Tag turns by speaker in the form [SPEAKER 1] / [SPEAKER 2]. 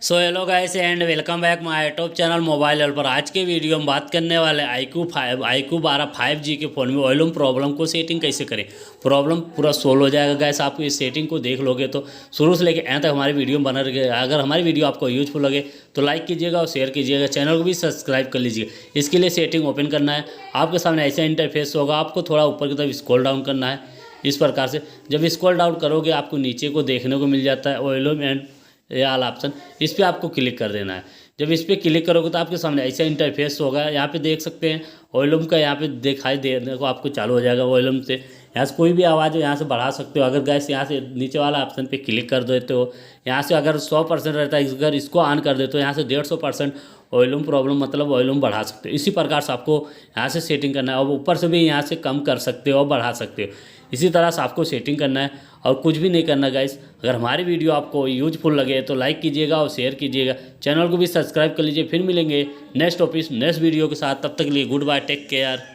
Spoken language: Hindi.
[SPEAKER 1] So hello guys and welcome back my YouTube channel mobile help पर। आज के वीडियो में बात करने वाले iQOO 12 5G के फ़ोन में वॉल्यूम प्रॉब्लम को सेटिंग कैसे करें। प्रॉब्लम पूरा सोल्व हो जाएगा गाइस। आप इस सेटिंग को देख लोगे तो शुरू से लेकर एंड तक हमारी वीडियो में बना रहेगा। अगर हमारी वीडियो आपको यूजफुल लगे तो लाइक कीजिएगा और शेयर कीजिएगा, चैनल को भी सब्सक्राइब कर लीजिए। इसके लिए सेटिंग ओपन करना है। आपके सामने ऐसा इंटरफेस होगा, आपको थोड़ा ऊपर की तरफ स्क्रॉल डाउन करना है। इस प्रकार से जब स्क्रॉल डाउन करोगे आपको नीचे को देखने को मिल जाता है वॉल्यूम एंड ये ऑल ऑप्शन। इस पर आपको क्लिक कर देना है। जब इस पर क्लिक करोगे तो आपके सामने ऐसा इंटरफेस होगा। यहाँ पे देख सकते हैं वॉल्यूम का, यहाँ पे दिखाई देने को आपको चालू हो जाएगा। वॉल्यूम से यहाँ से कोई भी आवाज़ हो यहाँ से बढ़ा सकते हो। अगर गैस यहाँ से नीचे वाला ऑप्शन पे क्लिक कर देते हो, यहाँ से अगर 100% रहता है, अगर इसको ऑन कर देते हो यहाँ से 150% वॉल्यूम प्रॉब्लम मतलब वॉल्यूम बढ़ा सकते हो। इसी प्रकार से आपको यहाँ से सेटिंग करना है और ऊपर से भी यहाँ से कम कर सकते हो और बढ़ा सकते हो। इसी तरह से आपको सेटिंग करना है और कुछ भी नहीं करना गाइस। अगर हमारी वीडियो आपको यूजफुल लगे तो लाइक कीजिएगा और शेयर कीजिएगा, चैनल को भी सब्सक्राइब कर लीजिए। फिर मिलेंगे नेक्स्ट वीडियो के साथ। तब तक के लिए गुड बाय, टेक केयर।